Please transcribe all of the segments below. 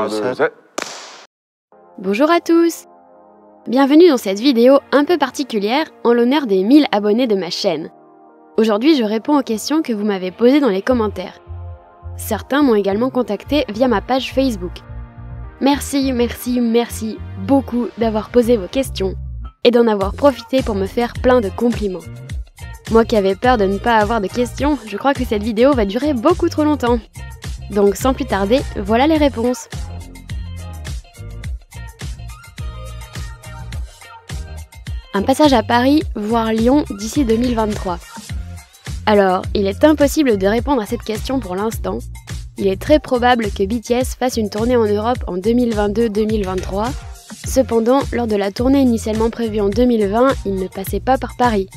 둘, 셋. Bonjour à tous! Bienvenue dans cette vidéo un peu particulière en l'honneur des 1000 abonnés de ma chaîne. Aujourd'hui, je réponds aux questions que vous m'avez posées dans les commentaires. Certains m'ont également contacté via ma page Facebook. Merci beaucoup d'avoir posé vos questions et d'en avoir profité pour me faire plein de compliments. Moi qui avais peur de ne pas avoir de questions, je crois que cette vidéo va durer beaucoup trop longtemps. Donc sans plus tarder, voilà les réponses. Un passage à Paris, voire Lyon d'ici 2023. Alors, il est impossible de répondre à cette question pour l'instant. Il est très probable que BTS fasse une tournée en Europe en 2022-2023. Cependant, lors de la tournée initialement prévue en 2020, il ne passait pas par Paris.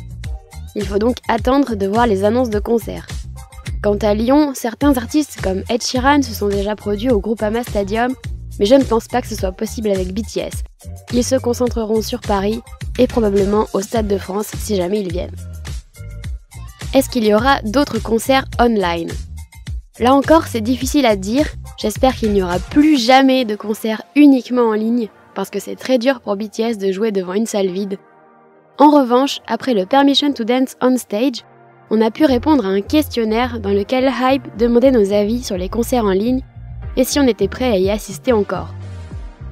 Il faut donc attendre de voir les annonces de concerts. Quant à Lyon, certains artistes comme Ed Sheeran se sont déjà produits au Groupama Stadium, mais je ne pense pas que ce soit possible avec BTS. Ils se concentreront sur Paris et probablement au Stade de France si jamais ils viennent. Est-ce qu'il y aura d'autres concerts online? Là encore, c'est difficile à dire. J'espère qu'il n'y aura plus jamais de concerts uniquement en ligne, parce que c'est très dur pour BTS de jouer devant une salle vide. En revanche, après le Permission to Dance on Stage, on a pu répondre à un questionnaire dans lequel Hype demandait nos avis sur les concerts en ligne et si on était prêt à y assister encore.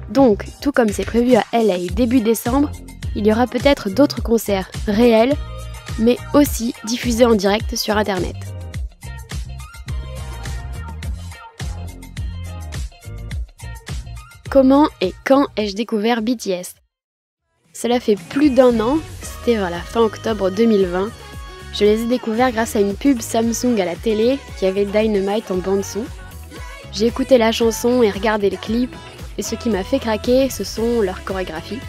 Donc, tout comme c'est prévu à LA début décembre, il y aura peut-être d'autres concerts réels, mais aussi diffusés en direct sur Internet. Comment et quand ai-je découvert BTS? Cela fait plus d'1 an, c'était vers la fin octobre 2020. Je les ai découverts grâce à une pub Samsung à la télé qui avait Dynamite en bande-son. J'ai écouté la chanson et regardé le clip, et ce qui m'a fait craquer, ce sont leurs chorégraphies.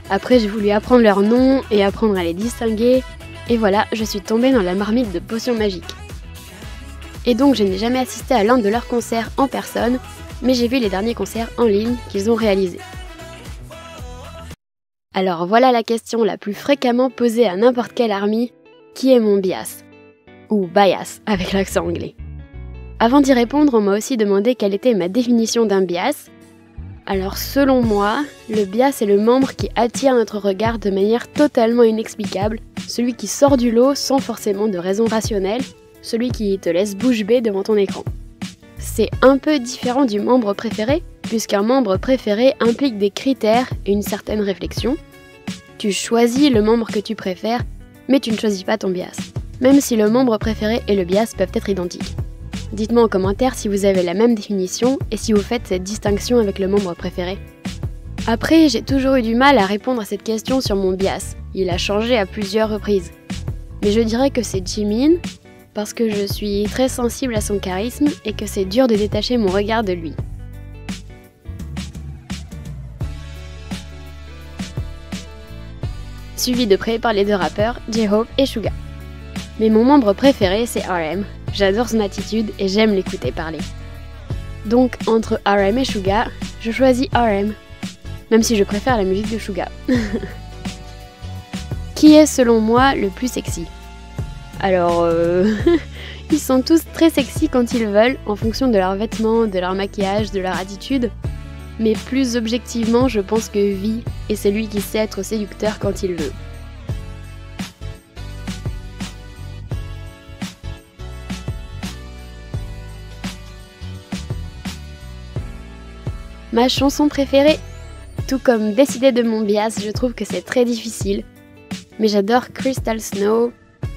Après, j'ai voulu apprendre leurs noms et apprendre à les distinguer, et voilà, je suis tombée dans la marmite de potions magiques. Et donc, je n'ai jamais assisté à l'un de leurs concerts en personne, mais j'ai vu les derniers concerts en ligne qu'ils ont réalisés. Alors voilà la question la plus fréquemment posée à n'importe quel ARMY, qui est mon bias? Ou bias avec l'accent anglais. Avant d'y répondre, on m'a aussi demandé quelle était ma définition d'un bias. Alors selon moi, le bias est le membre qui attire notre regard de manière totalement inexplicable, celui qui sort du lot sans forcément de raison rationnelle, celui qui te laisse bouche bée devant ton écran. C'est un peu différent du membre préféré, puisqu'un membre préféré implique des critères et une certaine réflexion. Tu choisis le membre que tu préfères, mais tu ne choisis pas ton bias, même si le membre préféré et le bias peuvent être identiques. Dites-moi en commentaire si vous avez la même définition et si vous faites cette distinction avec le membre préféré. Après, j'ai toujours eu du mal à répondre à cette question sur mon bias. Il a changé à plusieurs reprises. Mais je dirais que c'est Jimin, parce que je suis très sensible à son charisme et que c'est dur de détacher mon regard de lui. Suivi de près par les deux rappeurs, J-Hope et Suga. Mais mon membre préféré, c'est RM. J'adore son attitude et j'aime l'écouter parler. Donc, entre RM et Suga, je choisis RM. Même si je préfère la musique de Suga. Qui est selon moi le plus sexy? Alors, ils sont tous très sexy quand ils veulent, en fonction de leurs vêtements, de leur maquillage, de leur attitude. Mais plus objectivement, je pense que V est celui qui sait être séducteur quand il veut. Ma chanson préférée? Tout comme décider de mon bias, je trouve que c'est très difficile. Mais j'adore Crystal Snow,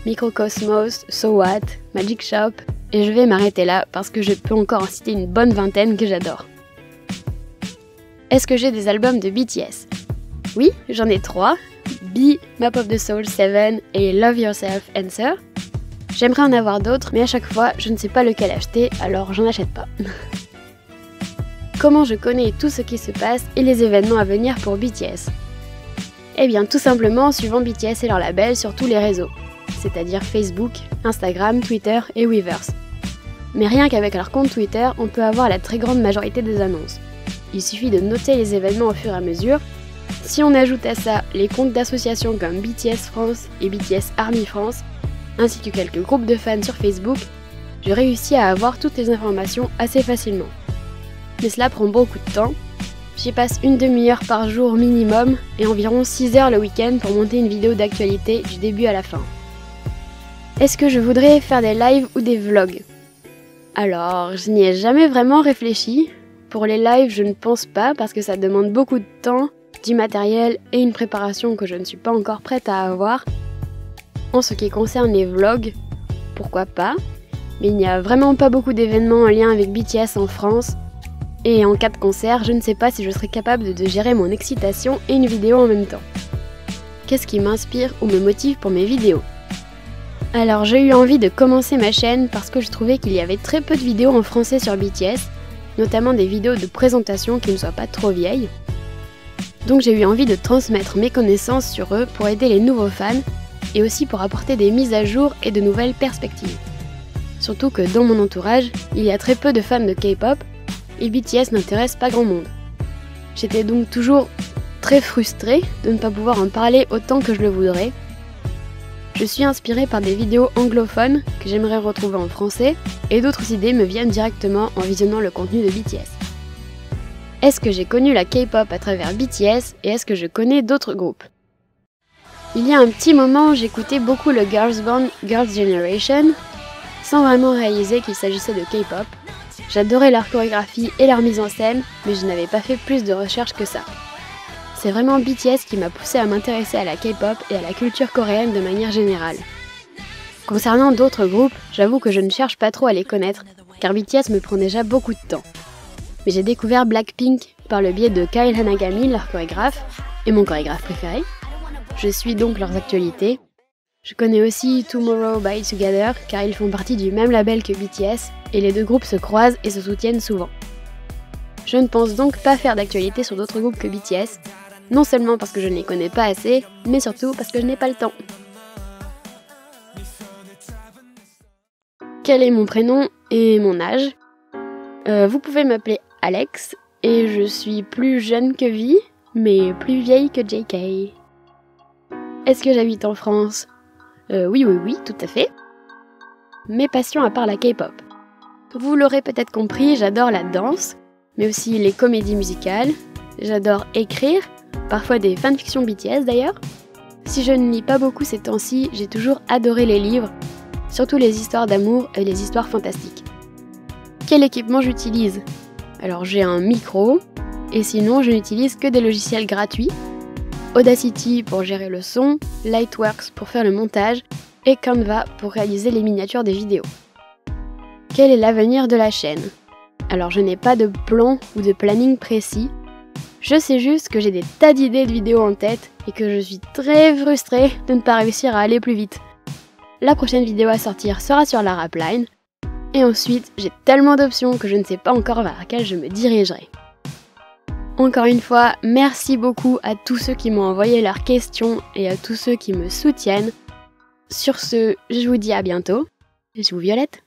Microcosmos, So What, Magic Shop, et je vais m'arrêter là parce que je peux encore en citer une bonne vingtaine que j'adore. Est-ce que j'ai des albums de BTS? Oui, j'en ai 3, Be, Map of the Soul 7 et Love Yourself Answer. J'aimerais en avoir d'autres, mais à chaque fois, je ne sais pas lequel acheter, alors j'en achète pas. Comment je connais tout ce qui se passe et les événements à venir pour BTS? Eh bien, tout simplement en suivant BTS et leur label sur tous les réseaux, c'est-à-dire Facebook, Instagram, Twitter et Weverse. Mais rien qu'avec leur compte Twitter, on peut avoir la très grande majorité des annonces. Il suffit de noter les événements au fur et à mesure. Si on ajoute à ça les comptes d'associations comme BTS France et BTS Army France, ainsi que quelques groupes de fans sur Facebook, je réussis à avoir toutes les informations assez facilement. mais cela prend beaucoup de temps. J'y passe une demi-heure par jour minimum et environ 6 heures le week-end pour monter une vidéo d'actualité du début à la fin. Est-ce que je voudrais faire des lives ou des vlogs? Alors, je n'y ai jamais vraiment réfléchi. Pour les lives, je ne pense pas parce que ça demande beaucoup de temps, du matériel et une préparation que je ne suis pas encore prête à avoir. En ce qui concerne les vlogs, pourquoi pas, mais il n'y a vraiment pas beaucoup d'événements en lien avec BTS en France. Et en cas de concert, je ne sais pas si je serai capable de gérer mon excitation et une vidéo en même temps. Qu'est-ce qui m'inspire ou me motive pour mes vidéos? Alors j'ai eu envie de commencer ma chaîne parce que je trouvais qu'il y avait très peu de vidéos en français sur BTS, notamment des vidéos de présentation qui ne soient pas trop vieilles. Donc j'ai eu envie de transmettre mes connaissances sur eux pour aider les nouveaux fans et aussi pour apporter des mises à jour et de nouvelles perspectives. Surtout que dans mon entourage, il y a très peu de fans de K-pop et BTS n'intéresse pas grand monde. J'étais donc toujours très frustrée de ne pas pouvoir en parler autant que je le voudrais. Je suis inspirée par des vidéos anglophones que j'aimerais retrouver en français et d'autres idées me viennent directement en visionnant le contenu de BTS. Est-ce que j'ai connu la K-pop à travers BTS et est-ce que je connais d'autres groupes? Il y a un petit moment, j'écoutais beaucoup le girls band Girls' Generation sans vraiment réaliser qu'il s'agissait de K-pop. J'adorais leur chorégraphie et leur mise en scène, mais je n'avais pas fait plus de recherches que ça. C'est vraiment BTS qui m'a poussé à m'intéresser à la K-pop et à la culture coréenne de manière générale. Concernant d'autres groupes, j'avoue que je ne cherche pas trop à les connaître, car BTS me prend déjà beaucoup de temps. Mais j'ai découvert Blackpink par le biais de Kyle Hanagami, leur chorégraphe, et mon chorégraphe préféré. Je suis donc leurs actualités. Je connais aussi Tomorrow by Together, car ils font partie du même label que BTS, et les deux groupes se croisent et se soutiennent souvent. Je ne pense donc pas faire d'actualité sur d'autres groupes que BTS, non seulement parce que je ne les connais pas assez, mais surtout parce que je n'ai pas le temps. Quel est mon prénom et mon âge? Vous pouvez m'appeler Alex, et je suis plus jeune que Vi, mais plus vieille que JK. Est-ce que j'habite en France? Oui, tout à fait. Mes passions à part la K-pop. Vous l'aurez peut-être compris, j'adore la danse, mais aussi les comédies musicales. J'adore écrire, parfois des fanfictions BTS d'ailleurs. Si je ne lis pas beaucoup ces temps-ci, j'ai toujours adoré les livres, surtout les histoires d'amour et les histoires fantastiques. Quel équipement j'utilise? Alors j'ai un micro, et sinon je n'utilise que des logiciels gratuits. Audacity pour gérer le son, Lightworks pour faire le montage, et Canva pour réaliser les miniatures des vidéos. Quel est l'avenir de la chaîne? Alors je n'ai pas de plan ou de planning précis, je sais juste que j'ai des tas d'idées de vidéos en tête et que je suis très frustrée de ne pas réussir à aller plus vite. La prochaine vidéo à sortir sera sur la Rapline, et ensuite j'ai tellement d'options que je ne sais pas encore vers laquelle je me dirigerai. Encore une fois, merci beaucoup à tous ceux qui m'ont envoyé leurs questions et à tous ceux qui me soutiennent. Sur ce, je vous dis à bientôt. Je vous Violette.